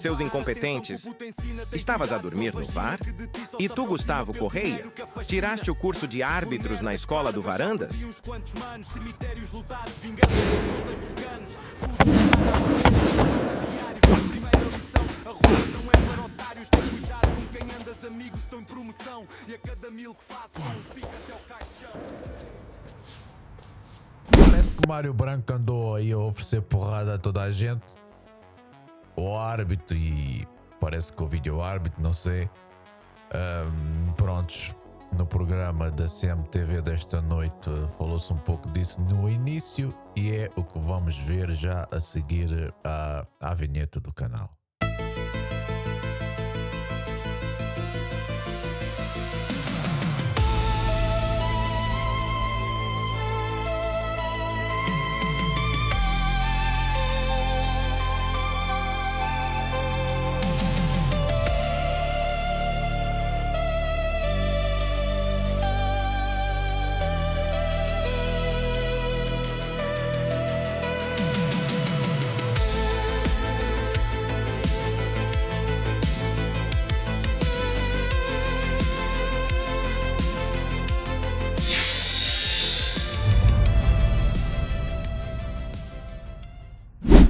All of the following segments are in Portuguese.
seus incompetentes. Estavas a dormir no VAR? E tu, Gustavo Correia, tiraste o curso de árbitros na escola do Varandas? Parece que Mário Branco andou aí a oferecer porrada a toda a gente. O árbitro e parece que o vídeo-árbitro, não sei. Prontos, no programa da CMTV desta noite falou-se um pouco disso no início e é o que vamos ver já a seguir à vinheta do canal.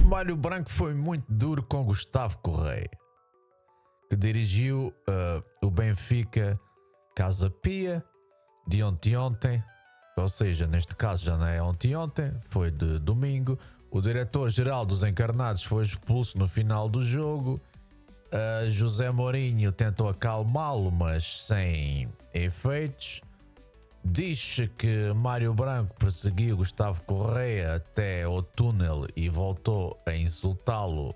Mário Branco foi muito duro com Gustavo Correia, que dirigiu o Benfica Casa Pia de ontem, ou seja, neste caso já não é ontem, foi de domingo. O diretor-geral dos Encarnados foi expulso no final do jogo. José Mourinho tentou acalmá-lo, mas sem efeitos. Diz que Mário Branco perseguiu Gustavo Correia até ao túnel e voltou a insultá-lo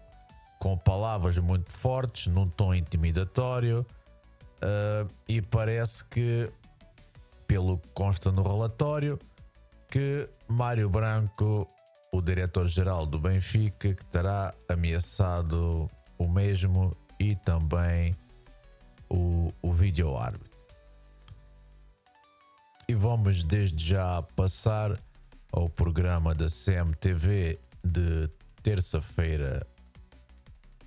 com palavras muito fortes, num tom intimidatório. E parece que, pelo que consta no relatório, que Mário Branco, o diretor-geral do Benfica, que terá ameaçado o mesmo e também o vídeo-árbitro. E vamos desde já passar ao programa da CMTV de terça-feira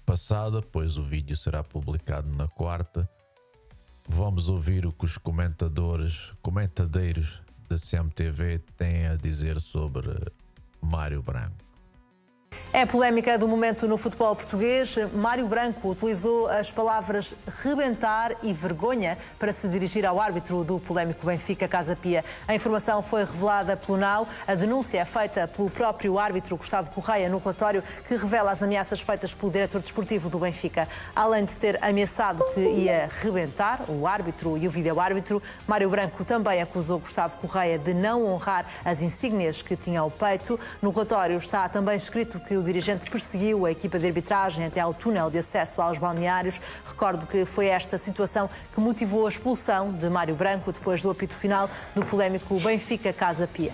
passada, pois o vídeo será publicado na quarta. Vamos ouvir o que os comentadeiros da CMTV têm a dizer sobre Mário Branco. É a polémica do momento no futebol português. Mário Branco utilizou as palavras rebentar e vergonha para se dirigir ao árbitro do polémico Benfica Casa Pia. A informação foi revelada pelo NAU. A denúncia é feita pelo próprio árbitro Gustavo Correia no relatório que revela as ameaças feitas pelo diretor desportivo do Benfica. Além de ter ameaçado que ia rebentar o árbitro e o vídeo-árbitro, Mário Branco também acusou Gustavo Correia de não honrar as insígnias que tinha ao peito. No relatório está também escrito que o dirigente perseguiu a equipa de arbitragem até ao túnel de acesso aos balneários. Recordo que foi esta situação que motivou a expulsão de Mário Branco depois do apito final do polémico Benfica Casa Pia.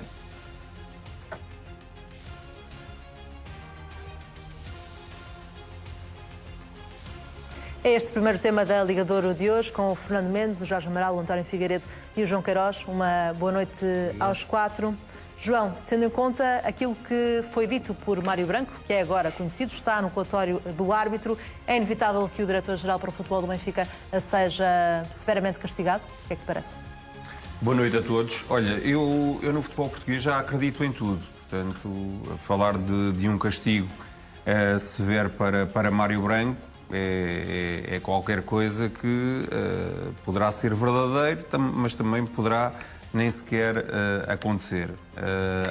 É este o primeiro tema da Liga de Ouro de hoje, com o Fernando Mendes, o Jorge Amaral, o António Figueiredo e o João Queiroz. Uma boa noite aos quatro. João, tendo em conta aquilo que foi dito por Mário Branco, que é agora conhecido, está no relatório do árbitro, é inevitável que o diretor-geral para o futebol do Benfica seja severamente castigado? O que é que te parece? Boa noite a todos. Olha, eu no futebol português já acredito em tudo. Portanto, falar de um castigo severo para Mário Branco é qualquer coisa que poderá ser verdadeiro, mas também poderá nem sequer acontecer.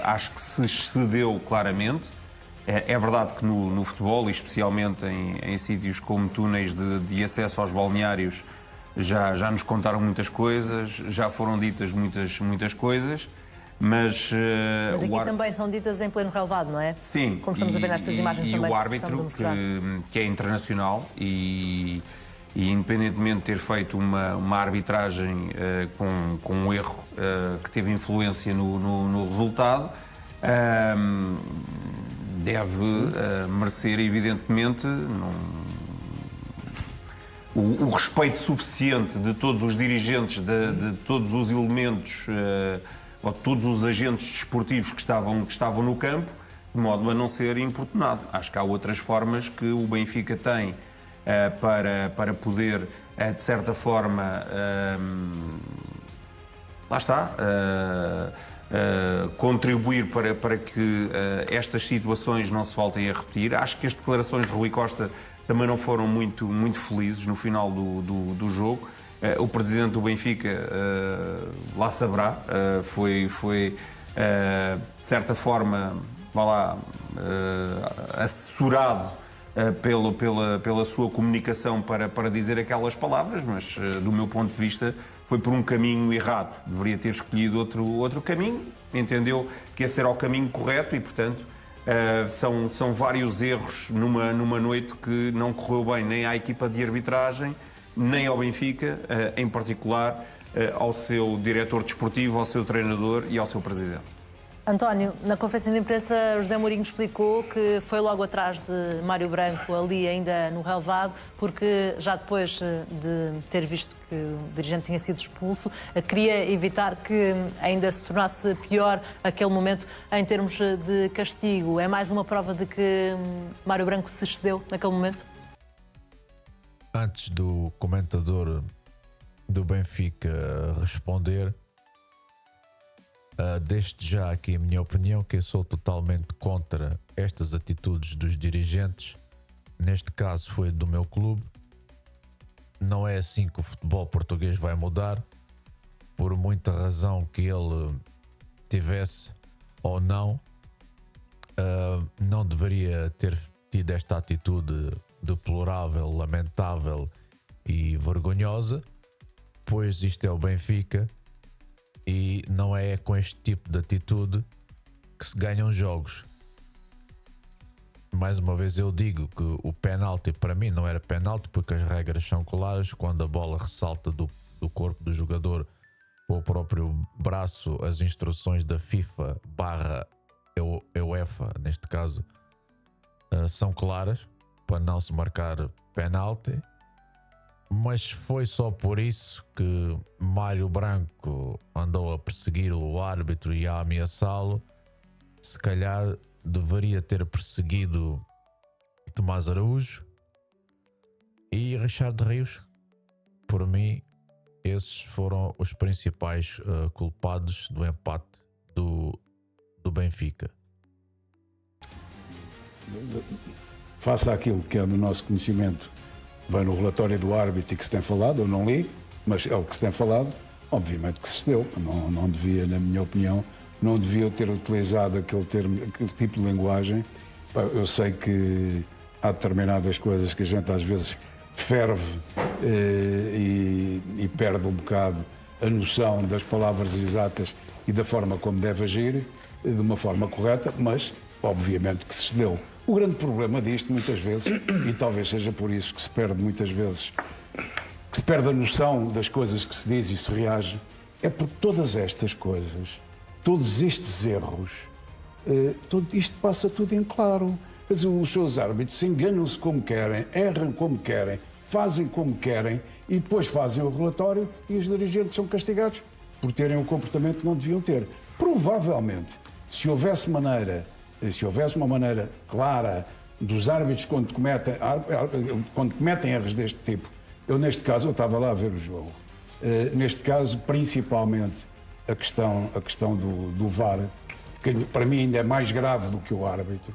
Acho que se excedeu claramente. É verdade que no futebol, e especialmente em sítios como túneis de acesso aos balneários, já nos contaram muitas coisas, já foram ditas muitas coisas, mas aqui também são ditas em pleno relevado, não é? Sim. Como estamos a ver nestas imagens também. E o árbitro, que é internacional e independentemente de ter feito uma arbitragem com um erro que teve influência no resultado, deve merecer, evidentemente, o respeito suficiente de todos os dirigentes, de todos os elementos, ou de todos os agentes desportivos que estavam no campo, de modo a não ser importunado. Acho que há outras formas que o Benfica tem para poder, de certa forma, lá está, contribuir para que estas situações não se voltem a repetir. Acho que as declarações de Rui Costa também não foram muito felizes no final do jogo. O presidente do Benfica lá saberá, foi de certa forma, assessorado pela sua comunicação para dizer aquelas palavras, mas do meu ponto de vista foi por um caminho errado. Deveria ter escolhido outro caminho, entendeu que esse era o caminho correto e, portanto, são vários erros numa noite que não correu bem nem à equipa de arbitragem, nem ao Benfica, em particular ao seu diretor desportivo, ao seu treinador e ao seu presidente. António, na conferência de imprensa, José Mourinho explicou que foi logo atrás de Mário Branco, ali ainda no relvado, porque já depois de ter visto que o dirigente tinha sido expulso, queria evitar que ainda se tornasse pior aquele momento em termos de castigo. É mais uma prova de que Mário Branco se excedeu naquele momento? Antes do comentador do Benfica responder, desde já aqui a minha opinião, que eu sou totalmente contra estas atitudes dos dirigentes. Neste caso foi do meu clube. Não é assim que o futebol português vai mudar, por muita razão que ele tivesse ou não. Não deveria ter tido esta atitude deplorável, lamentável e vergonhosa, pois isto é o Benfica e não é com este tipo de atitude que se ganham jogos. Mais uma vez eu digo que o penalti para mim não era penalti, porque as regras são claras. Quando a bola ressalta do corpo do jogador ou o próprio braço, as instruções da FIFA / UEFA, neste caso, são claras para não se marcar penalti. Mas foi só por isso que Mário Branco andou a perseguir o árbitro e a ameaçá-lo. Se calhar deveria ter perseguido Tomás Araújo e Richard Rios. Por mim, esses foram os principais culpados do empate do Benfica. Faça aquilo que é do nosso conhecimento, vai no relatório do árbitro e que se tem falado, eu não li, mas é o que se tem falado, obviamente que se deu. Não devia, na minha opinião, não devia ter utilizado aquele tipo de linguagem. Eu sei que há determinadas coisas que a gente às vezes ferve e perde um bocado a noção das palavras exatas e da forma como deve agir, de uma forma correta, mas obviamente que se deu. O grande problema disto, muitas vezes, e talvez seja por isso que se perde muitas vezes, que se perde a noção das coisas que se diz e se reage, é porque todas estas coisas, todos estes erros, isto passa tudo em claro. Os seus árbitros enganam-se como querem, erram como querem, fazem como querem e depois fazem o relatório e os dirigentes são castigados por terem um comportamento que não deviam ter. Provavelmente, se houvesse uma maneira clara dos árbitros quando cometem erros deste tipo, neste caso eu estava lá a ver o jogo, neste caso principalmente a questão do VAR, que para mim ainda é mais grave do que o árbitro.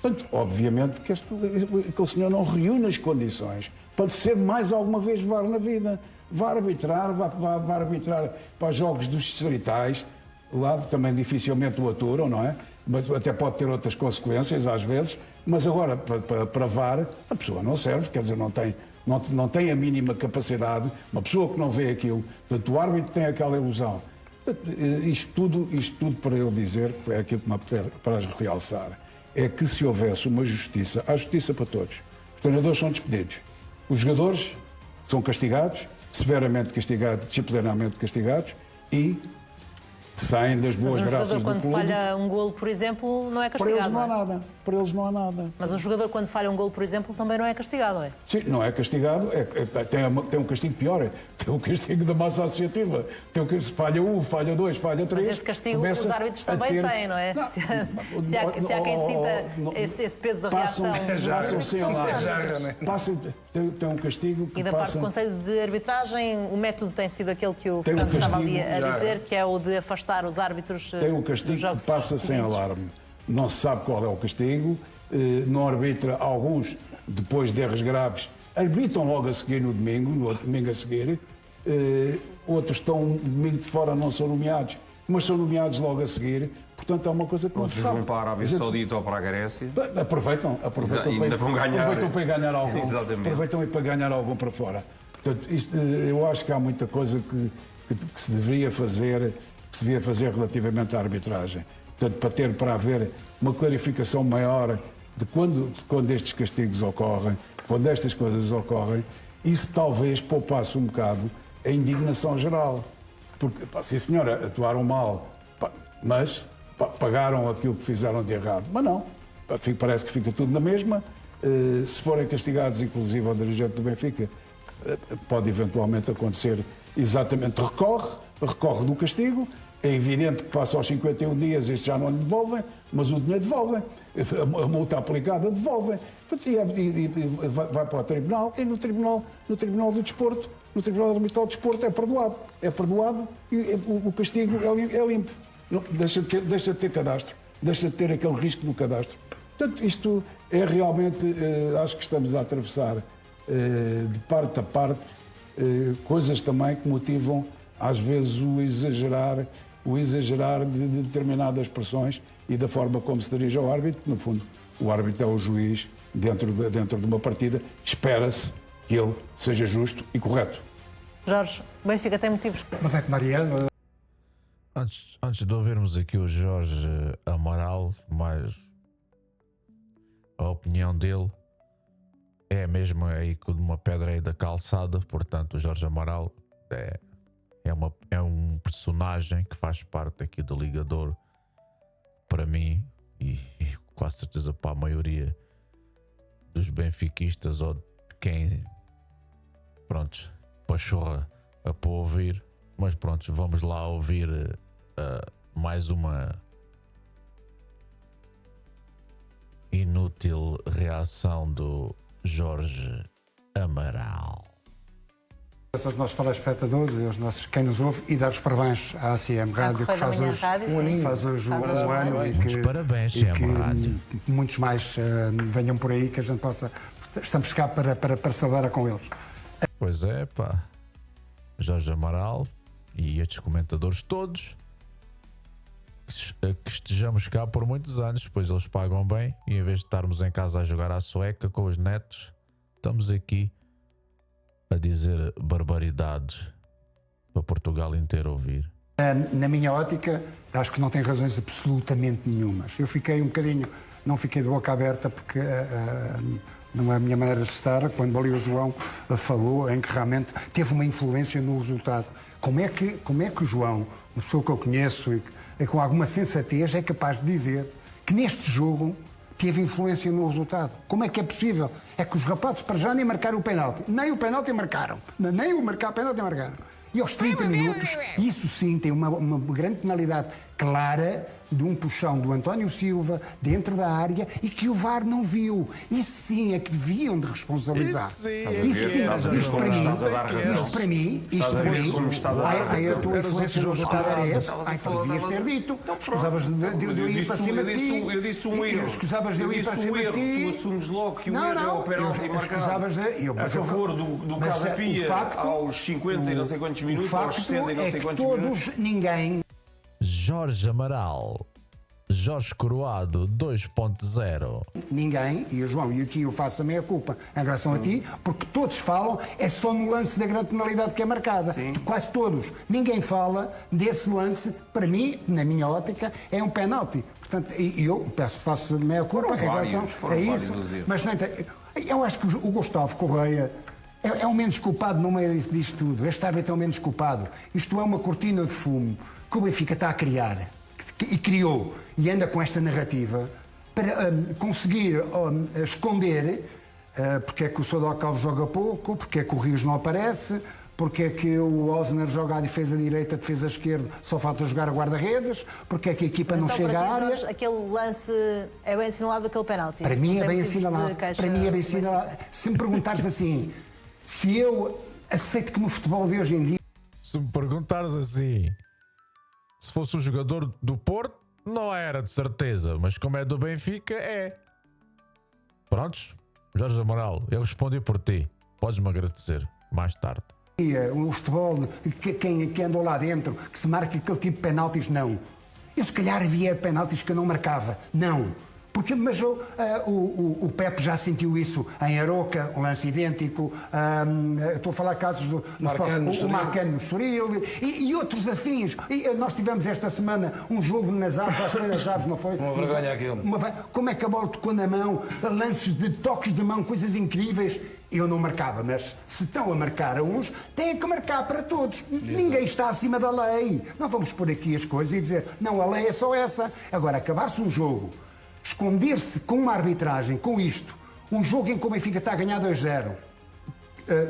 Portanto, obviamente que aquele senhor não reúne as condições para ser mais alguma vez VAR na vida. Vai arbitrar para os jogos dos distritais, lá também dificilmente o aturam, não é? Mas até pode ter outras consequências às vezes, mas agora para VAR a pessoa não serve, quer dizer, não tem a mínima capacidade, uma pessoa que não vê aquilo, portanto o árbitro tem aquela ilusão. Isto tudo para eu dizer, é aquilo que me para realçar, é que se houvesse uma justiça, há justiça para todos. Os treinadores são despedidos, os jogadores são castigados, severamente castigados, disciplinarmente castigados, e saem das boas Mas um graças jogador, do quando clube. falha um golo, por exemplo, não é Para eles castigado. não há não é? nada. Para eles não há nada. Mas um jogador, quando falha um golo, por exemplo, também não é castigado, é? Sim, não é castigado, tem um castigo pior, tem um castigo da massa associativa. Tem um que falha um, falha dois, falha três. Mas esse castigo começa os árbitros a também ter- têm, não é? Não, Se há quem sinta esse peso da passam, reação. passam sem alarme. Tem um castigo que E da parte passa... do Conselho de Arbitragem, o método tem sido aquele que o Tem um Fernando estava ali castigo, a dizer, que é o de afastar os árbitros Tem um dos castigo jogos que passa sem seguintes. alarme. Não se sabe qual é o castigo, não arbitra alguns, depois de erros graves, arbitram logo a seguir no outro domingo a seguir, outros estão um domingo de fora, não são nomeados, mas são nomeados logo a seguir, portanto é uma coisa que não se Outros sabe. vão para a Arábia Saudita ou para a Grécia. Aproveitam Ainda vão ganhar. aproveitam para ganhar algum. Exatamente. Aproveitam para ganhar algum para fora. Portanto, eu acho que há muita coisa que se deveria fazer, relativamente à arbitragem. Portanto, para haver uma clarificação maior de quando estes castigos ocorrem, quando estas coisas ocorrem, isso talvez poupasse um bocado a indignação geral. Porque, sim senhora, atuaram mal, mas pagaram aquilo que fizeram de errado. Mas não, parece que fica tudo na mesma. Se forem castigados, inclusive ao dirigente do Benfica, pode eventualmente acontecer exatamente, recorre do castigo. É evidente que passa aos 51 dias, este já não lhe devolvem, mas o dinheiro devolvem. A multa aplicada devolvem. E vai para o tribunal, e no tribunal do desporto, no Tribunal Arbitral do Desporto é perdoado. É perdoado e o castigo é limpo. Não, deixa de ter cadastro, deixa de ter aquele risco no cadastro. Portanto, isto é realmente, acho que estamos a atravessar de parte a parte coisas também que motivam às vezes o exagerar de determinadas pressões e da forma como se dirige ao árbitro. No fundo, o árbitro é o juiz dentro de uma partida. Espera-se que ele seja justo e correto. Jorge, o Benfica tem motivos. Mas é que Mariano, Antes de ouvirmos aqui o Jorge Amaral, mais a opinião dele é mesmo aí de uma pedra aí da calçada. Portanto, o Jorge Amaral é um personagem que faz parte aqui do Ligador para mim e com certeza para a maioria dos benfiquistas ou de quem, pronto, pachorra a para ouvir. Mas pronto, vamos lá ouvir mais uma inútil reação do Jorge Amaral. aos nossos telespectadores e aos nossos quem nos ouve e dar os parabéns à ACM Rádio, que faz hoje um aninho, faz hoje um ano e que, parabéns, e CM Rádio. muitos mais venham por aí, que a gente possa. Estamos cá para celebrar com eles. Pois é, pá. Jorge Amaral e estes comentadores todos que estejamos cá por muitos anos, pois eles pagam bem e em vez de estarmos em casa a jogar à sueca com os netos, estamos aqui a dizer barbaridades para Portugal inteiro ouvir. Na minha ótica, acho que não tem razões absolutamente nenhumas. Eu fiquei um bocadinho, não fiquei de boca aberta porque não é a minha maneira de estar, quando ali o João falou em que realmente teve uma influência no resultado. Como é que o João, uma pessoa que eu conheço e com alguma sensatez, é capaz de dizer que neste jogo teve influência no resultado? Como é que é possível? É que os rapazes para já nem marcaram o penalti. Nem o penalti marcaram. Nem o penalti marcaram. E aos 30 minutos, isso sim tem uma grande penalidade clara de um puxão do António Silva dentro da área e que o VAR não viu. Isso sim é que deviam de responsabilizar. Isto para mim, a tua influência no resultado era essa. Tu devias ter dito. Escusavas de eu ir para cima de ti. Eu disse um erro. Escusavas de eu ir para cima de ti. Tu assumes logo que o erro é o penalti marcado a favor do Casa Pia aos 50 e não sei quantos minutos, aos 60 e não sei quantos minutos. Ninguém. Jorge Amaral, Jorge Coroado 2.0. Ninguém, e o João, e aqui eu faço a meia culpa em relação a ti, porque todos falam, é só no lance da grande penalidade que é marcada. Quase todos. Ninguém fala desse lance, para mim, na minha ótica, é um penalti. Portanto, e eu faço a meia culpa em relação a isso. Mas eu acho que o Gustavo Correia é o menos culpado no meio disto tudo. Este árbitro é o menos culpado. Isto é uma cortina de fumo que o Benfica está a criar. E criou. E anda com esta narrativa para conseguir esconder porque é que o Sodoca Alves joga pouco, porque é que o Rios não aparece, porque é que o Osner joga à defesa direita, defesa esquerda, só falta jogar a guarda-redes, porque é que a equipa não chega à área. Jorge, aquele lance é bem assinalado, aquele penalti? Para mim é bem assinalado. Para mim é bem assinalado. Se me perguntares assim, se eu aceito que no futebol de hoje em dia... Se me perguntares assim, se fosse um jogador do Porto, não era de certeza, mas como é do Benfica, é. Prontos? Jorge Amaral, eu respondi por ti. Podes-me agradecer mais tarde. O futebol, quem andou lá dentro, que se marca aquele tipo de penaltis, não. Eu se calhar havia penaltis que eu não marcava, não. Porque, mas o Pepe já sentiu isso em Aroca, um lance idêntico. Estou a falar casos do Marcano no Estoril e outros afins. E nós tivemos esta semana um jogo nas Aves, acho que foi nas Aves, não foi? Uma vergonha aquilo. Como é que a bola tocou na mão, lances de toques de mão, coisas incríveis. Eu não marcava, mas se estão a marcar a uns, têm que marcar para todos. Ninguém está acima da lei. Não vamos pôr aqui as coisas e dizer, não, a lei é só essa. Agora, acabar-se um jogo, esconder-se com uma arbitragem, com isto, um jogo em que o Benfica está a ganhar 2-0,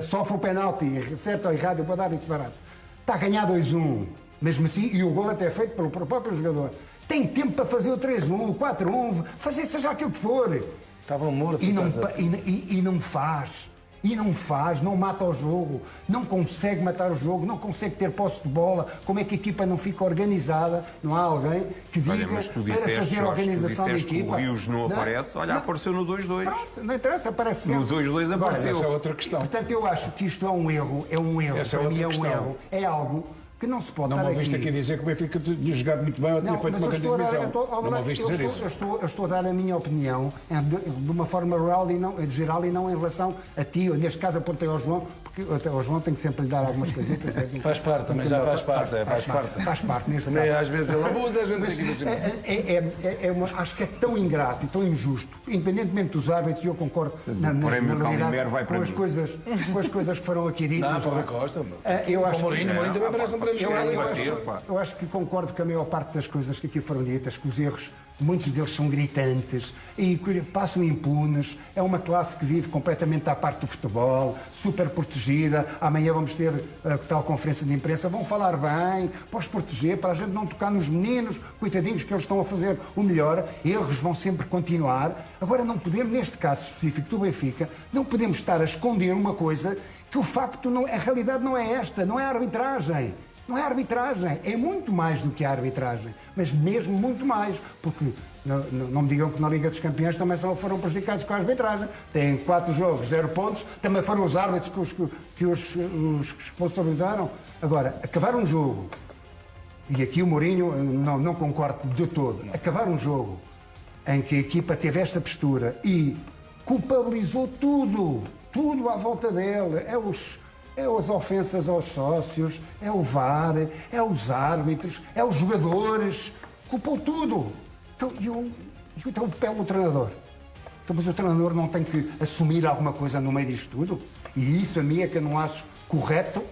sofre o penalti, certo ou errado, eu vou dar isso barato, está a ganhar 2-1, mesmo assim, e o gol até é feito pelo próprio jogador, tem tempo para fazer o 3-1, o 4-1, fazer seja aquilo que for. Estavam mortos. E não faz. E não faz, não mata o jogo, não consegue matar o jogo, não consegue ter posse de bola. Como é que a equipa não fica organizada? Não há alguém que diga. Olha, mas tu para disseste, fazer a Jorge, organização da equipa. Que o Rios não aparece, olha, apareceu no 2-2. Não interessa, aparece sempre. No 2-2 apareceu. Essa é outra questão. Portanto, eu acho que isto é um erro, Essa é para mim outra é um questão. erro, é algo que não se pode Não estar me ouviste aqui dizer que o Benfica tinha jogado muito bem ou tinha feito uma grande exibição. Não me ouviste dizer isso. Eu estou a dar a minha opinião de uma forma geral e não em relação a ti, ou neste caso apontei ao João, porque até ao João tenho que sempre lhe dar algumas coisitas. Faz parte, também já faz parte. Faz parte, neste Também caso. às vezes ele abusa, a gente tem que imaginar. Acho que é tão ingrato e tão injusto, independentemente dos árbitros, e eu concordo na Calimero vai para com as coisas que foram aqui ditas. Não, para o Rui Costa. Eu acho O Mourinho também parece um prémio. eu acho que concordo com a maior parte das coisas que aqui foram ditas, que os erros, muitos deles são gritantes e passam impunes. É uma classe que vive completamente à parte do futebol, super protegida. Amanhã vamos ter tal conferência de imprensa, vão falar bem, para os proteger, para a gente não tocar nos meninos, coitadinhos, que eles estão a fazer o melhor. Erros vão sempre continuar. Agora não podemos, neste caso específico do Benfica, não podemos estar a esconder uma coisa que o facto, a realidade não é esta, não é a arbitragem. Não é arbitragem, é muito mais do que a arbitragem, mas mesmo muito mais, porque não me digam que na Liga dos Campeões também só foram prejudicados com a arbitragem. Têm 4 jogos, 0 pontos, também foram os árbitros que os responsabilizaram. Agora, acabar um jogo, e aqui o Mourinho não concordo de todo, acabar um jogo em que a equipa teve esta postura e culpabilizou tudo à volta dele, é as ofensas aos sócios, é o VAR, é os árbitros, é os jogadores, culpou tudo. Então o papel do treinador. Então, mas o treinador não tem que assumir alguma coisa no meio disto tudo? E isso a mim é que eu não acho correto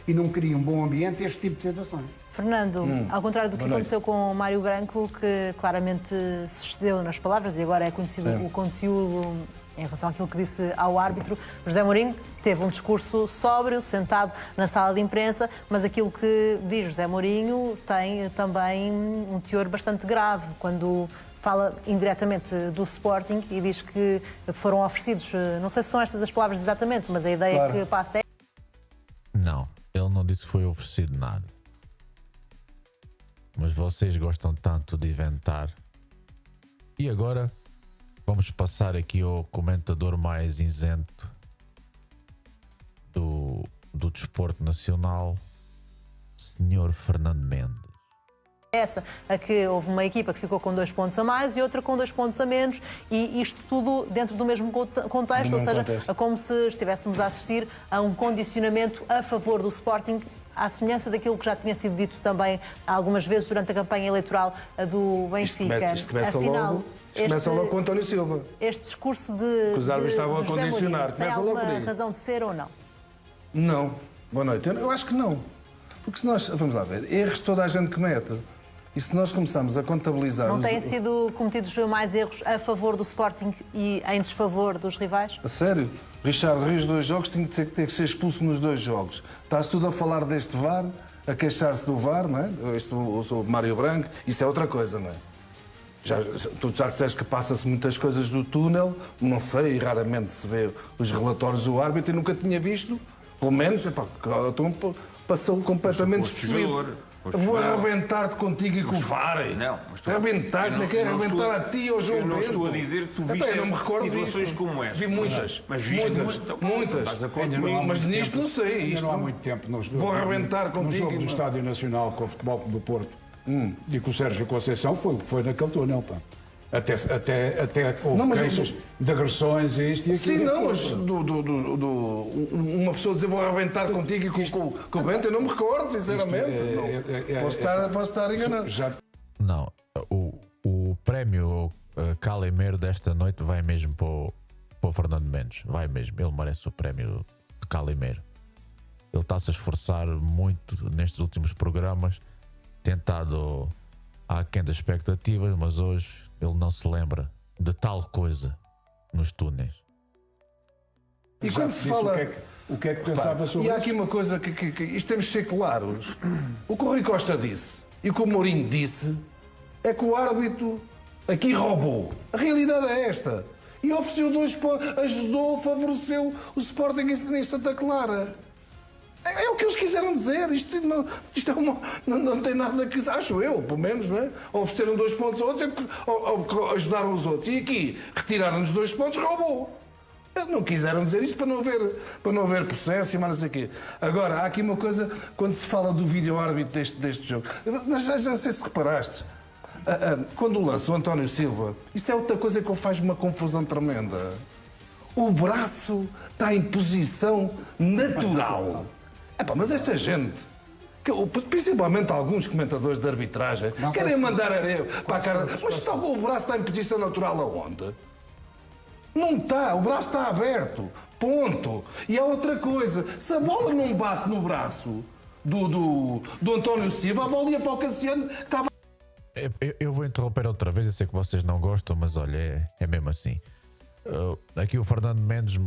e não cria um bom ambiente este tipo de situações. Fernando, ao contrário do que aconteceu com o Mário Branco, que claramente se excedeu nas palavras e agora é conhecido o conteúdo em relação àquilo que disse ao árbitro, José Mourinho teve um discurso sóbrio, sentado na sala de imprensa, mas aquilo que diz José Mourinho tem também um teor bastante grave, quando fala indiretamente do Sporting e diz que foram oferecidos, não sei se são estas as palavras exatamente, mas a ideia que passa é... Não, ele não disse que foi oferecido nada. Mas vocês gostam tanto de inventar. E agora vamos passar aqui ao comentador mais isento do desporto nacional, Sr. Fernando Mendes. Essa, a que houve uma equipa que ficou com 2 pontos a mais e outra com 2 pontos a menos, e isto tudo dentro do mesmo contexto, ou seja, como se estivéssemos a assistir a um condicionamento a favor do Sporting, à semelhança daquilo que já tinha sido dito também algumas vezes durante a campanha eleitoral do Benfica. Isto começa logo Começa logo com o António Silva. Este discurso de os árbitros estavam a de José condicionar. Mourinho tem Começa logo por alguma aí. razão de ser ou não? Não. Boa noite. Eu acho que não. Porque se nós, vamos lá ver, erros toda a gente comete. E se nós começarmos a contabilizar... Não têm sido cometidos mais erros a favor do Sporting e em desfavor dos rivais? A sério? Richard Rios, 2 jogos, tem que ser expulso nos 2 jogos. Está-se tudo a falar deste VAR, a queixar-se do VAR, não é? Eu sou Mário Branco, isso é outra coisa, não é? Tu já disseste que passa-se muitas coisas do túnel, não sei, raramente se vê os relatórios do árbitro e nunca tinha visto, pelo menos, então passou completamente despercebido. Vou arrebentar-te contigo e com o VAR. Não, mas tu... Arrebentar, como é que é? Arrebentar a ti ou João Bento? Eu não estou a dizer que tu viste situações como esta. Vi muitas. Mas viste muitas. Estás de acordo comigo? Mas nisto não sei. Ainda Isto não há muito tempo. Vou arrebentar No contigo. jogo do Estádio Nacional com o Futebol Clube do Porto e com o Sérgio Conceição foi naquele túnel, pá. Até houve queixas de agressões e isto e aquilo. Sim, não, mas uma pessoa dizer vou arrebentar contigo e com o Bento, eu não me recordo, sinceramente. Posso estar enganado. Não, o prémio Calimeiro desta noite vai mesmo para o Fernando Mendes. Vai mesmo, ele merece o prémio de Calimeiro. Ele está-se a esforçar muito nestes últimos programas, tentado aquém das expectativas, mas hoje ele não se lembra de tal coisa nos túneis. E quando se fala... O que é que pensava sobre E há isso? aqui uma coisa que isto temos de ser claros. O que o Rui Costa disse e o que o Mourinho disse é que o árbitro aqui roubou. A realidade é esta. E ofereceu 2 pontos, ajudou, favoreceu o Sporting em Santa Clara. É o que eles quiseram dizer. Isto não tem nada que... Acho eu, pelo menos, não é? Ofereceram 2 pontos a outros, ou ajudaram os outros. E aqui, retiraram-nos 2 pontos, roubou. Eles não quiseram dizer isto para não haver processo e mais não sei o quê. Agora, há aqui uma coisa, quando se fala do vídeo-árbitro deste jogo. Já não sei se reparaste. Quando o lance do António Silva, isso é outra coisa que faz uma confusão tremenda. O braço está em posição natural. Mas esta gente, principalmente alguns comentadores de arbitragem, querem mandar areia para a cara. Mas o braço está em posição natural aonde? Não está, o braço está aberto. Ponto. E há outra coisa, se a bola não bate no braço do António Silva, a bola ia para o Cassiano que estava... Eu vou interromper outra vez, eu sei que vocês não gostam, mas olha, é mesmo assim. Aqui o Fernando Mendes,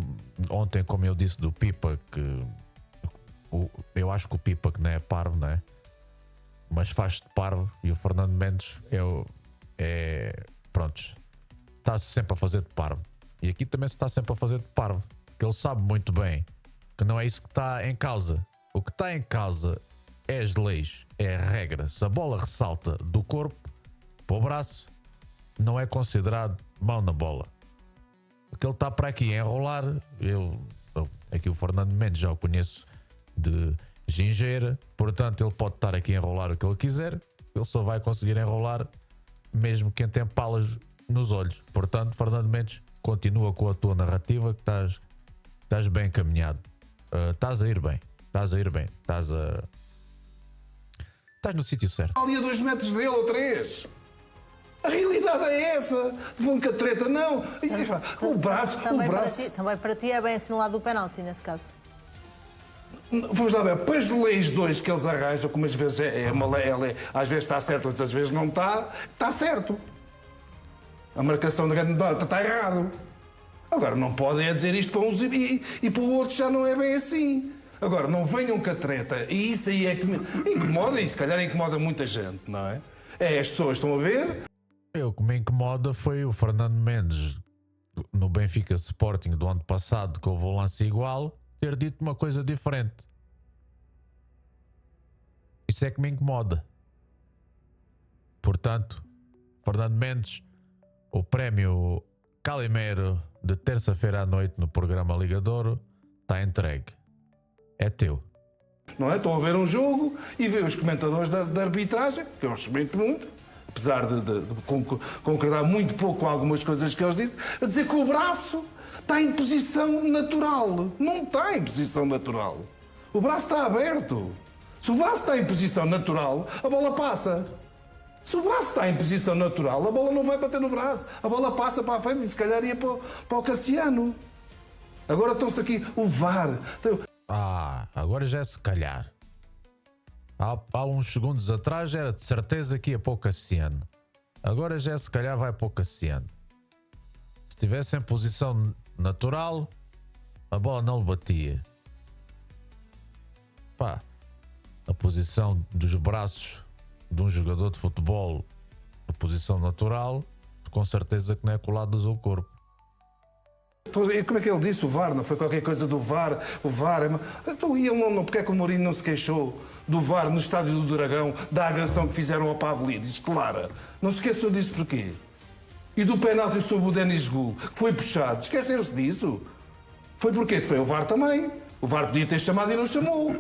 ontem, como eu disse do Pipa, que eu acho que o Pipa que não é parvo, não é? Mas faz-se de parvo, e o Fernando Mendes pronto, está-se sempre a fazer de parvo. E aqui também se está sempre a fazer de parvo, porque ele sabe muito bem que não é isso que está em causa. O que está em causa é as leis, é a regra. Se a bola ressalta do corpo para o braço, não é considerado mão na bola. Porque ele está para aqui a enrolar. Aqui o Fernando Mendes já o conheço de gingeira, portanto ele pode estar aqui a enrolar o que ele quiser, ele só vai conseguir enrolar mesmo quem tem palas nos olhos. Portanto, Fernando Mendes, continua com a tua narrativa, que estás bem encaminhado. Estás a ir bem. Estás no sítio certo. Ali a 2 metros dele ou 3. A realidade é essa. Nunca treta, não. O braço... Também para ti é bem assinalado o penalti, nesse caso. Vamos lá ver, para as leis 2 que eles arranjam, como às vezes às vezes está certo, outras vezes não está certo. A marcação da grande nota está errado. Agora, não podem dizer isto para uns e para outros já não é bem assim. Agora, não venham com a treta. E isso aí é que me incomoda, e se calhar incomoda muita gente, não é? As pessoas estão a ver. O que me incomoda foi o Fernando Mendes, no Benfica Sporting do ano passado, que houve um lance igual, ter dito uma coisa diferente. Isso é que me incomoda. Portanto, Fernando Mendes, o prémio Calimeiro de terça-feira à noite no programa Ligadouro está entregue. É teu. Não é? Estão a ver um jogo e vê os comentadores da arbitragem, que eu respeito muito, apesar de concordar muito pouco com algumas coisas que eles dizem, a dizer que o braço está em posição natural. Não está em posição natural. O braço está aberto. Se o braço está em posição natural, a bola passa. Se o braço está em posição natural, a bola não vai bater no braço. A bola passa para a frente e se calhar ia para o Cassiano. Agora estão-se aqui o VAR. Agora já é se calhar. Há uns segundos atrás era de certeza que ia para o Cassiano. Agora já é se calhar vai para o Cassiano. Se estivesse em posição natural, a bola não lhe batia. Pá, a posição dos braços de um jogador de futebol, a posição natural, com certeza que não é colado ao corpo. E como é que ele disse? O VAR, não foi qualquer coisa do VAR? O VAR é... Então, e ele não, porque é que o Mourinho não se queixou do VAR no estádio do Dragão, da agressão que fizeram ao Pavlidis? Clara. Não se esqueçam disso porquê? E do penalti sobre o Denis Gu, que foi puxado. Esqueceram-se disso? Foi porquê? Foi o VAR também. O VAR podia ter chamado e não chamou.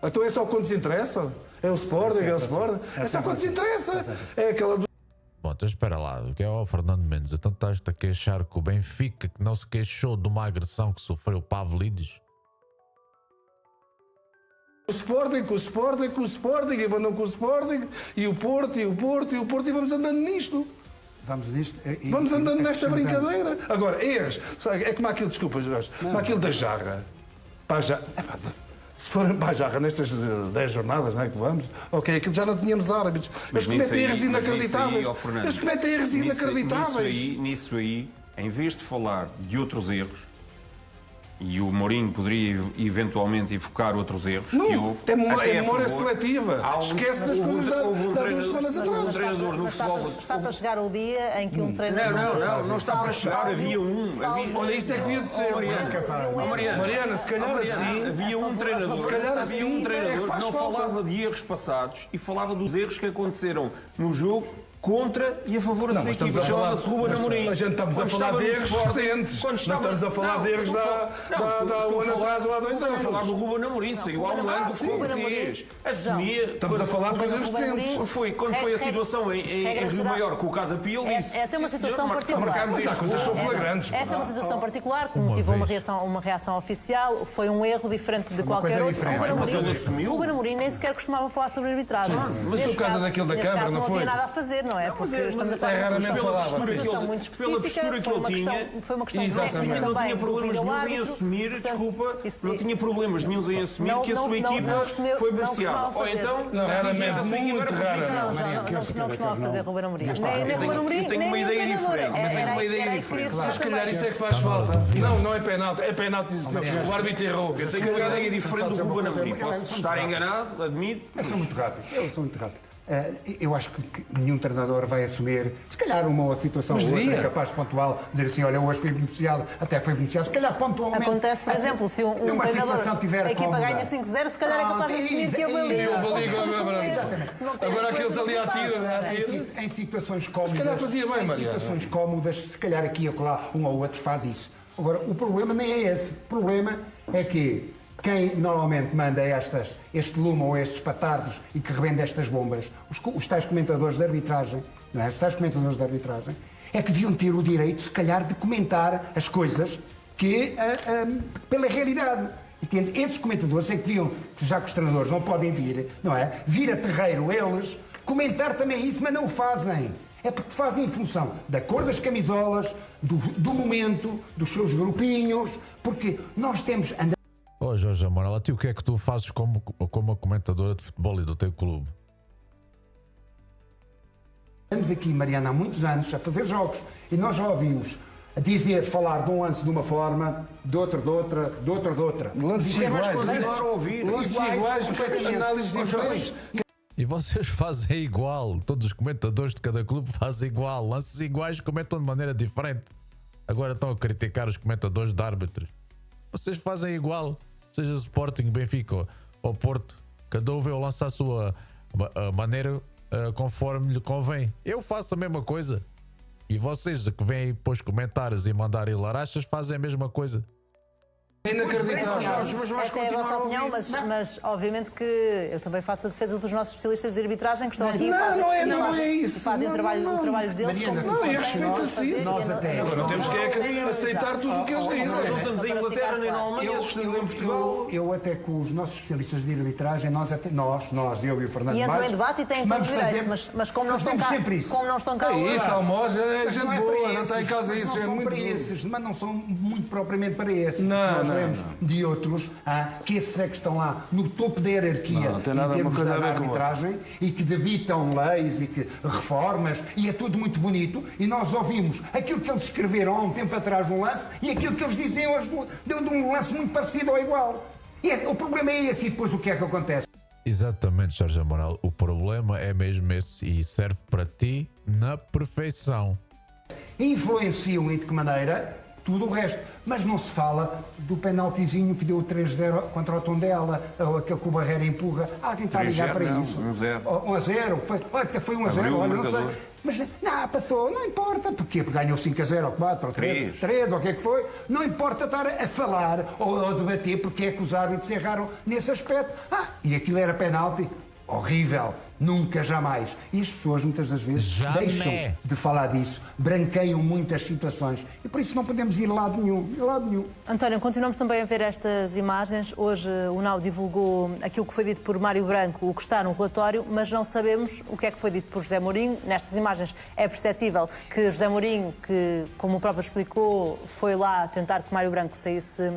Então é só quando nos interessa? É o Sporting, é o Sporting. É só quando nos interessa. É aquela do... Bom, então espera lá, o que é o Fernando Mendes? Então estás-te a queixar que o Benfica, que não se queixou de uma agressão que sofreu o Pavlidis? O Sporting, com o Sporting, com o Sporting, e andam com o Sporting, e o Porto, e o Porto, e o Porto, e vamos andando nisto. Vamos andando nesta brincadeira. Agora, erros. É como aquilo, desculpa, Jorge, como aquilo da jarra. Se forem para a jarra nestas 10 jornadas, não é que vamos, ok, aquilo já não tínhamos árbitros. Eles cometem erros inacreditáveis. Eles cometem erros inacreditáveis. Nisso aí, em vez de falar de outros erros, e o Mourinho poderia eventualmente evocar outros erros que houve. É memória seletiva. Esquece das coisas de há 2 semanas atrás. Um treinador no futebol. Está para chegar o dia em que um treinador. Não está para chegar. Havia um. Olha, isso é que devia de ser. Mariana, se calhar assim. Havia um treinador. Se calhar assim. Que não falava de erros passados e falava dos erros que aconteceram no jogo contra e a favor da sua equipa. Chamava-se Ruben Amorim. A gente estamos a falar de erros recentes. Não estamos a falar de erros há um ano atrás ou há 2 anos. Estamos a falar do Ruben Amorim. Saiu há um ano do que fez. Assumia. Estamos a falar de coisas recentes. Quando foi a situação em Rio Maior com o Casa Pio, ele disse... Essa é uma situação particular. Mas há coisas são flagrantes. Essa é uma situação particular que motivou uma reação oficial. Foi um erro diferente de qualquer outro. Mas ele assumiu. O Ruben Amorim nem sequer costumava falar sobre arbitragem. Mas por causa daquilo da Câmara, não foi? Não havia nada a fazer, não é? Porque estamos a falar de uma situação muito específica. Pela postura que ele tinha, foi uma questão exatamente. Não tinha problemas nenhums em assumir, desculpa, não tinha problemas nenhums em assumir que a sua equipa foi beneficiada. Ou então, raramente, muito raramente. Não costumava fazer Ruben Amorim. Nem Ruben Amorim, eu tenho uma ideia diferente. Mas se calhar isso é que faz falta. Não é penalti. É penalti. O árbitro errou. Eu tenho uma ideia diferente do Ruben Amorim. Posso estar enganado, admito. Eu sou muito rápido. Eu acho que nenhum treinador vai assumir, se calhar uma outra situação ou outra é capaz de pontual, dizer assim, olha, hoje fui beneficiado, até foi beneficiado, se calhar pontualmente. Acontece, por exemplo, se um treinador, a equipa ganha 5-0, se calhar é capaz de assumir que ele ali. Exatamente. Agora aqueles ali ativos. Em situações cómodas, se calhar fazia bem, Maria. Em situações cómodas, se calhar aqui ou lá, um ou outro faz isso. Agora, o problema nem é esse. O problema é que quem normalmente manda este lume ou estes patardos e que revende estas bombas, os tais comentadores de arbitragem, não é? Os tais comentadores de arbitragem, é que deviam ter o direito, se calhar, de comentar as coisas pela realidade. Entende? Esses comentadores é que deviam, já que os treinadores não podem vir, não é? Vir a terreiro eles, comentar também isso, mas não o fazem. É porque fazem em função da cor das camisolas, do momento, dos seus grupinhos, porque nós temos... Ó Jorge Amaral, a ti o que é que tu fazes como comentadora de futebol e do teu clube? Estamos aqui, Mariana, há muitos anos a fazer jogos e nós já ouvimos falar de um lance de uma forma, de outra. Lances iguais, análises diferentes. E vocês fazem igual, todos os comentadores de cada clube fazem igual, lances iguais, comentam de maneira diferente. Agora estão a criticar os comentadores de árbitros. Vocês fazem igual, seja Sporting, Benfica ou Porto, cada um vê o lance à sua maneira, conforme lhe convém. Eu faço a mesma coisa. E vocês que vêm aí pôr os comentários e mandarem larachas fazem a mesma coisa. É inacreditável. Essa é a vossa opinião, mas obviamente que eu também faço a defesa dos nossos especialistas de arbitragem que estão aqui e fazem o trabalho deles. Mariana, como não, têm eu respeito que assim. fazer, Nós e até- não- Agora temos que aceitar tudo o que eles dizem. Nós não estamos em Inglaterra nem na Alemanha, nós estamos em Portugal. Eu até com os nossos especialistas de arbitragem, nós, eu e o Fernando E entram Baixo, em debate e têm todo o costumamos direito, fazer- mas como não estão fazemos cá, sempre isso. como não estão cá É isso, Almós é Mas gente não é boa, para não esses, está em casa mas isso, não é são muito para bom. esses, mas não são muito propriamente para esses. Não, Nós não, vemos de outros que esses é que estão lá no topo da hierarquia Não tem nada em termos uma coisa da a ver com arbitragem e que debitam leis e que reformas e é tudo muito bonito e nós ouvimos aquilo que eles escreveram há um tempo atrás no lance e aquilo que eles dizem hoje deu de um lance muito parecido ou igual. O problema é esse e depois o que é que acontece? Exatamente, Jorge Amaral. O problema é mesmo esse e serve para ti na perfeição. Influenciam e de que maneira? Tudo o resto. Mas não se fala do penaltizinho que deu o 3-0 contra o Tondela, ou aquele que o Barreira empurra. Alguém está a ligar 3-0 para não, isso? 1-0. 1-0. Foi 1-0. Abriu o Olha, não sei. marcador. Mas não, passou, não importa. Porquê? Porque ganhou 5-0 ou 4 ou 3, 3. ou o que é que foi. Não importa estar a falar ou a debater porque é que os árbitros erraram nesse aspecto. E aquilo era penalti. Horrível. Nunca, jamais. E as pessoas muitas das vezes Jamais. deixam de falar disso, branqueiam muitas situações e por isso não podemos ir a lado nenhum. António, continuamos também a ver estas imagens. Hoje o NAU divulgou aquilo que foi dito por Mário Branco, o que está no relatório, mas não sabemos o que é que foi dito por José Mourinho. Nestas imagens é perceptível que José Mourinho, que como o próprio explicou, foi lá tentar que Mário Branco saísse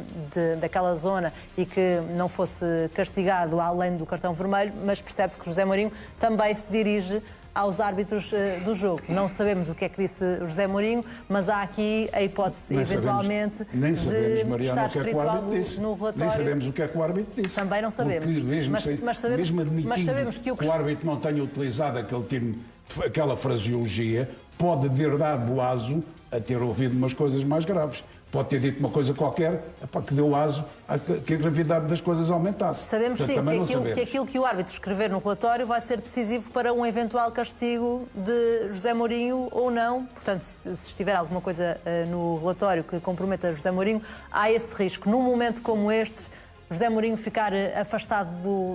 daquela zona e que não fosse castigado além do cartão vermelho, mas percebe-se que José Mourinho também se dirige aos árbitros do jogo. Não sabemos o que é que disse José Mourinho, mas há aqui a hipótese, eventualmente, nem sabemos, de Mariana, estar o que é que escrito o árbitro algo disse. no relatório. Nem sabemos o que é que o árbitro disse. Também não sabemos. Porque mesmo Mas sabemos- mesmo admitindo mas sabemos que o árbitro não tenha utilizado aquele termo, aquela fraseologia, pode ter dado aso a ter ouvido umas coisas mais graves. Pode ter dito uma coisa qualquer que deu aso a que a gravidade das coisas aumentasse. Sabemos Portanto, sim também não que sabemos. aquilo que o árbitro escrever no relatório vai ser decisivo para um eventual castigo de José Mourinho ou não. Portanto, se estiver alguma coisa no relatório que comprometa José Mourinho, há esse risco. Num momento como este, José Mourinho ficar afastado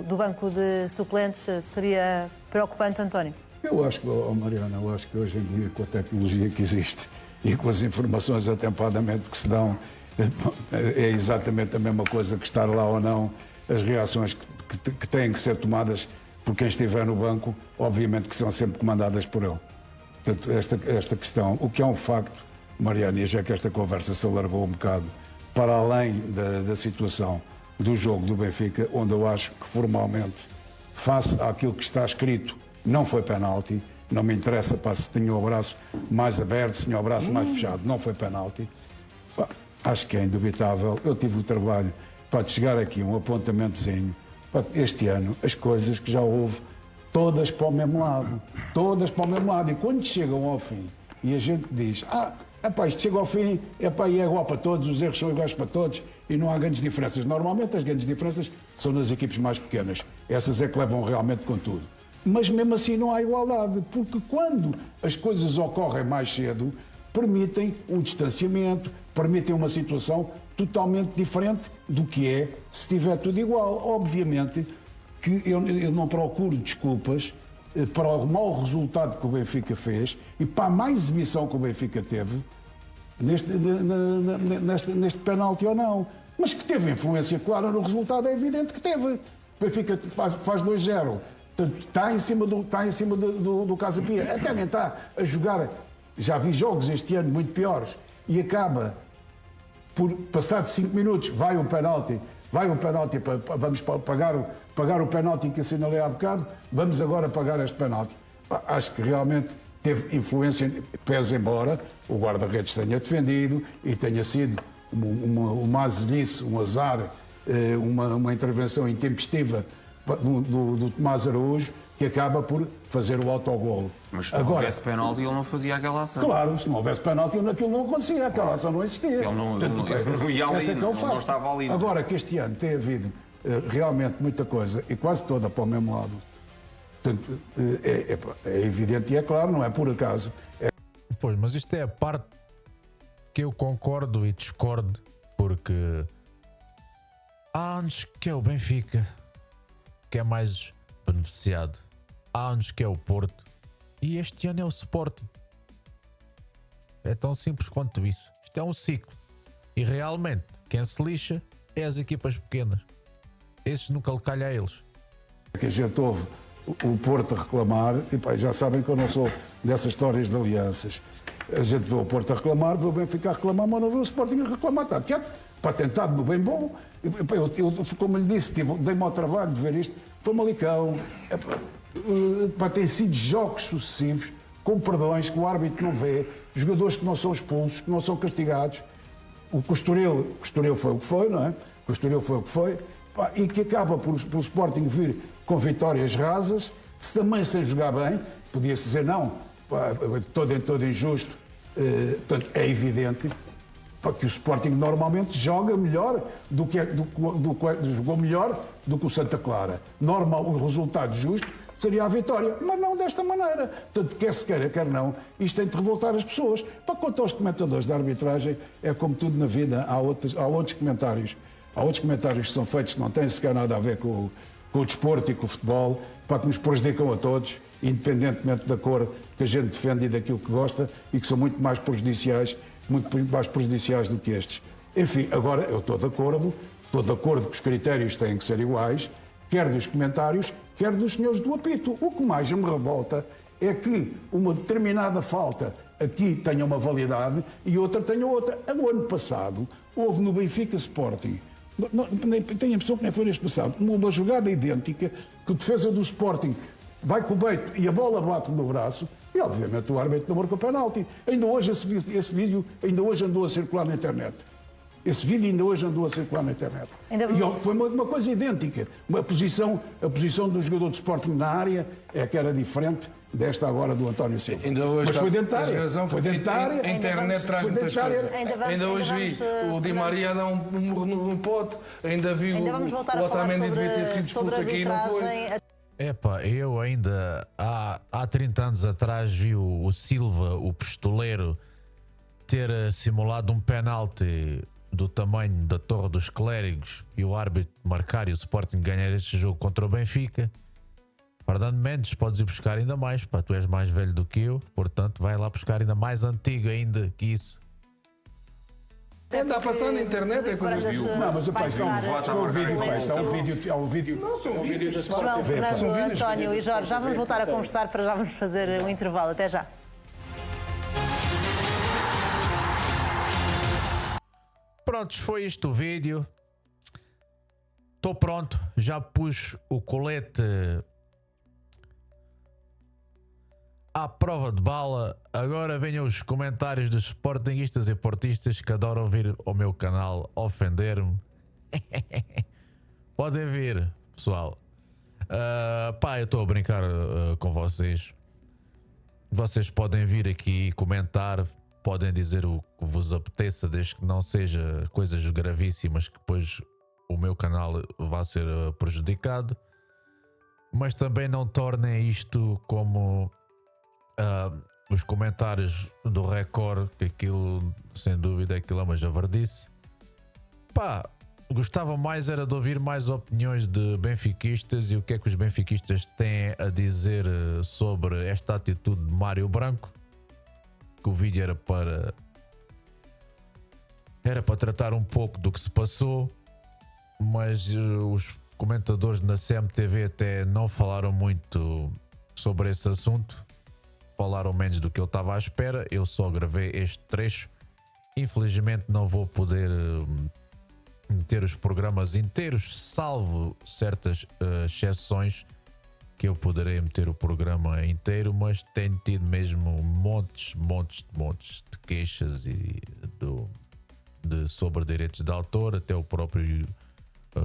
do banco de suplentes seria preocupante, António? Eu acho que, Mariana, hoje em dia, com a tecnologia que existe e com as informações atempadamente que se dão, é exatamente a mesma coisa que estar lá ou não. As reações que têm que ser tomadas por quem estiver no banco, obviamente que são sempre comandadas por ele. Portanto, esta questão, o que é um facto, Mariana, e já que esta conversa se alargou um bocado para além da situação do jogo do Benfica, onde eu acho que formalmente, face àquilo que está escrito, não foi penalti. Não me interessa se tinha o braço mais aberto, se tinha o braço mais fechado. Não foi penalti. Acho que é indubitável. Eu tive o trabalho para chegar aqui, um apontamentozinho. Este ano, as coisas que já houve, todas para o mesmo lado. Todas para o mesmo lado. E quando chegam ao fim, e a gente diz, isto chega ao fim, e é igual para todos, os erros são iguais para todos, e não há grandes diferenças. Normalmente as grandes diferenças são nas equipes mais pequenas. Essas é que levam realmente com tudo. Mas mesmo assim não há igualdade, porque quando as coisas ocorrem mais cedo, permitem um distanciamento, permitem uma situação totalmente diferente do que é se estiver tudo igual. Obviamente que eu não procuro desculpas para o mau resultado que o Benfica fez e para a má exibição que o Benfica teve neste penalti ou não. Mas que teve influência clara no resultado, é evidente que teve. O Benfica faz 2-0. Está em cima do Casa Pia. Até nem está a jogar. Já vi jogos este ano muito piores. E acaba por, passado 5 minutos, vai o penalti, vamos pagar o penalti que assinalei há bocado, vamos agora pagar este penalti. Acho que realmente teve influência, pese embora o guarda-redes tenha defendido e tenha sido uma azelice, um azar, uma intervenção intempestiva do Tomás Araújo, que acaba por fazer o autogolo. Mas se não houvesse penalti, ele não fazia aquela ação. Claro, se não houvesse penalti, aquilo não acontecia, aquela ação não existia. Ele não ia ali, não estava ali. Agora que este ano tem havido realmente muita coisa, e quase toda para o mesmo lado, portanto, é evidente e é claro, não é por acaso. Pois, mas isto é a parte que eu concordo e discordo, porque há anos que é o Benfica que é mais beneficiado. Há anos que é o Porto. E este ano é o Sporting. É tão simples quanto isso. Isto é um ciclo. E realmente, quem se lixa é as equipas pequenas. Esses nunca lhe calha a eles. Que a gente ouve o Porto a reclamar, e pá, já sabem que eu não sou dessas histórias de alianças. A gente vê o Porto a reclamar, vê o Benfica a reclamar, mas não vê o Sporting a reclamar. Está quieto, para tentar no bem bom. Eu, como lhe disse, dei-me ao trabalho de ver isto. Famalicão. Tem sido jogos sucessivos, com perdões que o árbitro não vê, jogadores que não são expulsos, que não são castigados. O Estoril foi o que foi, não é? O Estoril foi o que foi. E que acaba por o Sporting vir com vitórias rasas, se também sem jogar bem, podia-se dizer não, todo injusto, portanto, é evidente que o Sporting normalmente joga melhor jogou melhor do que o Santa Clara. Normal, o resultado justo seria a vitória, mas não desta maneira. Portanto, quer se queira, quer não, isto tem de revoltar as pessoas. Quanto aos comentadores da arbitragem, é como tudo na vida, há outros comentários. Há outros comentários que são feitos que não têm sequer nada a ver com o desporto e com o futebol, que nos prejudicam a todos, independentemente da cor que a gente defende e daquilo que gosta, e que são muito mais prejudiciais do que estes. Enfim, agora eu estou de acordo que os critérios têm que ser iguais, quer dos comentários, quer dos senhores do apito. O que mais me revolta é que uma determinada falta aqui tenha uma validade e outra tenha outra. O ano passado houve no Benfica Sporting, tenho a impressão que nem foi neste passado, uma jogada idêntica que o defesa do Sporting vai com o beito e a bola bate no braço e obviamente o árbitro não marcou penalti. Ainda hoje esse vídeo ainda hoje andou a circular na internet. Esse vídeo ainda hoje andou a circular na internet. E foi uma coisa idêntica. A posição do jogador de Sporting na área é que era diferente desta agora do António Silva. Mas foi dentária. Foi dentária. A internet traz muitas coisas. Ainda hoje vi o Di Maria dar um murro no pote. Ainda vi o Otamendi devia ter sido expulso aqui e não foi. Epá, eu ainda há 30 anos atrás vi o Silva, o pistoleiro, ter simulado um penalti do tamanho da Torre dos Clérigos e o árbitro marcar e o Sporting ganhar este jogo contra o Benfica. Fernando Mendes, podes ir buscar ainda mais, pá, tu és mais velho do que eu, portanto vai lá buscar ainda mais antigo ainda que isso. Anda a passar na internet, é como eu digo. Não, mas o pai está um vídeo. Não, são vídeos da Sport João, TV. Fernando, António e Jorge, já vamos voltar a conversar, para já vamos fazer um intervalo. Até já. Prontos, foi isto o vídeo. Estou pronto, já pus o colete à prova de bala. Agora venham os comentários dos sportinguistas e portistas que adoram vir ao meu canal ofender-me. Podem vir, pessoal. Eu estou a brincar com vocês. Vocês podem vir aqui comentar, podem dizer o que vos apeteça, desde que não seja coisas gravíssimas que depois o meu canal vai ser prejudicado. Mas também não tornem isto como os comentários do Record, que aquilo, sem dúvida, aquilo é uma javardice. Gostava mais era de ouvir mais opiniões de benfiquistas e o que é que os benfiquistas têm a dizer sobre esta atitude de Mário Branco, que o vídeo era para tratar um pouco do que se passou, mas os comentadores na CMTV até não falaram muito sobre esse assunto. Falaram menos do que eu estava à espera. Eu só gravei este trecho. Infelizmente não vou poder meter os programas inteiros, salvo certas exceções que eu poderei meter o programa inteiro, mas tenho tido mesmo montes de queixas sobre direitos de autor. Até o próprio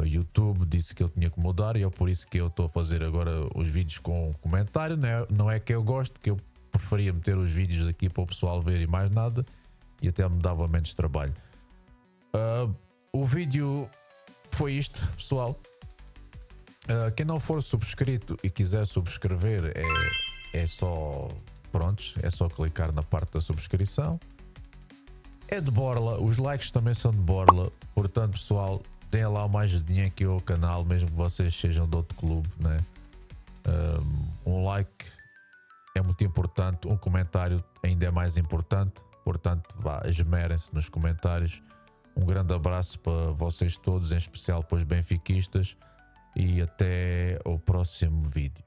YouTube disse que eu tinha que mudar, e é por isso que eu estou a fazer agora os vídeos com comentário. Não é que eu gosto, que eu preferia meter os vídeos aqui para o pessoal ver e mais nada, e até me dava menos trabalho. O vídeo foi isto, pessoal. Quem não for subscrito e quiser subscrever, é só clicar na parte da subscrição. É de borla, os likes também são de borla, portanto, pessoal, deem lá mais dinheiro aqui ao canal, mesmo que vocês sejam de outro clube, né? Um like é muito importante, um comentário ainda é mais importante, portanto, vá, esmerem-se nos comentários. Um grande abraço para vocês todos, em especial para os benfiquistas, e até o próximo vídeo.